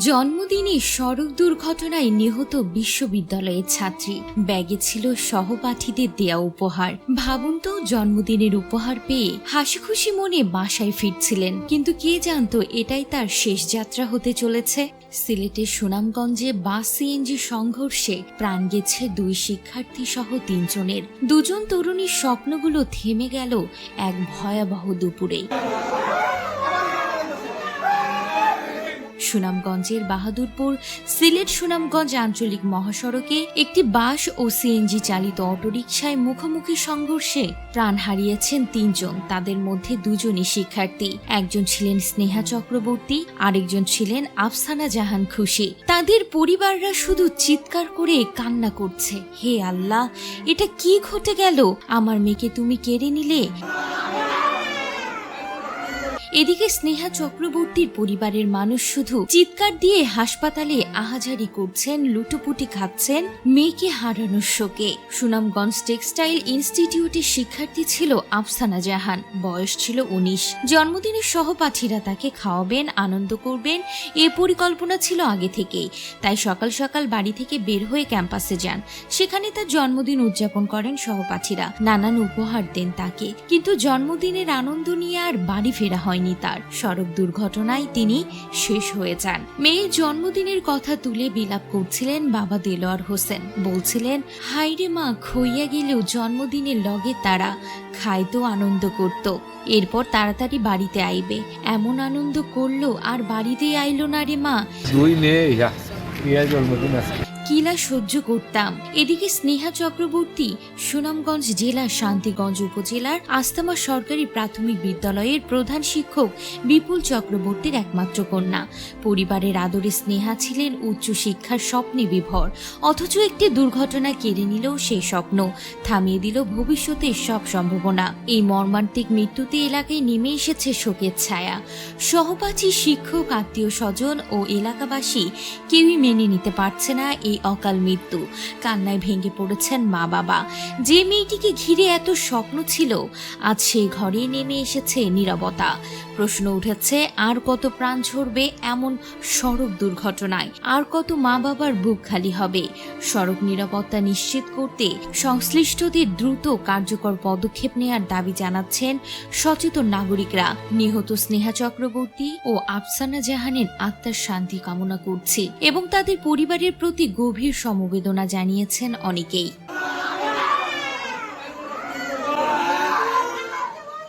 জন্মদিনে সড়ক দুর্ঘটনায় নিহত বিশ্ববিদ্যালয়ের ছাত্রী। ব্যাগে ছিল সহপাঠীদের দেয়া উপহার। ভাবুন তো, জন্মদিনের উপহার পেয়ে হাসি খুশি মনে বাসায় ফিরছিলেন, কিন্তু কে জানতো এটাই তার শেষ যাত্রা হতে চলেছে। সিলেটের সুনামগঞ্জে বাস সিএনজি সংঘর্ষে প্রাণ গেছে 2 শিক্ষার্থী সহ 3 জনের। 2 জন তরুণীর স্বপ্নগুলো থেমে গেল এক ভয়াবহ দুপুরে। সুনামগঞ্জের বাহাদুরপুর সিলেট সুনামগঞ্জ আঞ্চলিক মহাসড়কে একটি বাস ও সিএনজি চালিত অটোরিকশায় মুখোমুখি সংঘর্ষে প্রাণ হারিয়েছেন 3 জন। তাদের মধ্যে 2 জনই শিক্ষার্থী। একজন ছিলেন স্নেহা চক্রবর্তী, আরেকজন ছিলেন আফসানা জাহান খুশি। তাদের পরিবাররা শুধু চিৎকার করে কান্না করছে, হে আল্লাহ, এটা কি ঘটে গেল? আমার মেয়েকে তুমি কেড়ে নিলে। এদিকে স্নেহা চক্রবর্তীর পরিবারের মানুষ শুধু চিৎকার দিয়ে হাসপাতালে আহাজারি করছেন, লুটোপুটি খাচ্ছেন মেয়েকে হারানোর শোকে। সুনামগঞ্জ টেক্সটাইল ইনস্টিটিউটের শিক্ষার্থী ছিল আফসানা জাহান, বয়স ছিল 19। জন্মদিনের সহপাঠীরা তাকে খাওয়াবেন, আনন্দ করবেন, এ পরিকল্পনা ছিল আগে থেকেই। তাই সকাল সকাল বাড়ি থেকে বের হয়ে ক্যাম্পাসে যান। সেখানে তার জন্মদিন উদযাপন করেন সহপাঠীরা, নানান উপহার দেন তাকে। কিন্তু জন্মদিনের আনন্দ নিয়ে আর বাড়ি ফেরা হয়নি তার। সড়ক দুর্ঘটনায় তিনি শেষ হয়ে যান। মেয়ের জন্মদিনের কথা তুলে বিলাপ করছিলেন বাবা দেলোয়ার হোসেন। বলছিলেন, হাইরে মা, খইয়া গেলেও জন্মদিনের লগে তারা খাইতো, আনন্দ করত। এরপর তাড়াতাড়ি বাড়িতে আইবে। এমন আনন্দ করলো আর বাড়িতেই আইলো না রে মা। 2 মেয়ে জন্মদিন আছে, কিলা সহ্য করতাম। এদিকে স্নেহা চক্রবর্তী সুনামগঞ্জ জেলার শান্তিগঞ্জ উপজেলার আস্তামা সরকারি প্রাথমিক বিদ্যালয়ের প্রধান শিক্ষক বিপুল চক্রবর্তীর একমাত্র কন্যা। পরিবারের আদরে স্নেহা ছিলেন উচ্চ শিক্ষার স্বপ্নে বিভোর, অথচ একটি দুর্ঘটনা কেড়ে নিল সেই স্বপ্ন, থামিয়ে দিল ভবিষ্যতের সব সম্ভাবনা। এই মর্মান্তিক মৃত্যুতে এলাকায় নেমে এসেছে শোকের ছায়া। সহপাঠী, শিক্ষক, আত্মীয় স্বজন ও এলাকাবাসী কেউই মেনে নিতে পারছে না এই অকাল মৃত্যু। কান্নায় ভেঙে পড়েছেন মা বাবা। যে মেয়েটিকে ঘিরে এত স্বপ্ন ছিল, আজ সেই ঘরে নেমে এসেছে নীরবতা। প্রশ্ন উঠেছে, আর কত প্রাণ ঝরবে এমন সড়ক দুর্ঘটনায়? আর কত মা বাবার বুক খালি হবে? সড়ক নিরাপত্তা নিশ্চিত করতে সংশ্লিষ্টদের দ্রুত কার্যকর পদক্ষেপ নেয়ার দাবি জানাচ্ছেন সচেতন নাগরিকরা। নিহত স্নেহা চক্রবর্তী ও আফসানা জাহানের আত্মার শান্তি কামনা করছি এবং তাদের পরিবারের প্রতি গভীর সমবেদনা জানিয়েছেন অনেকেই।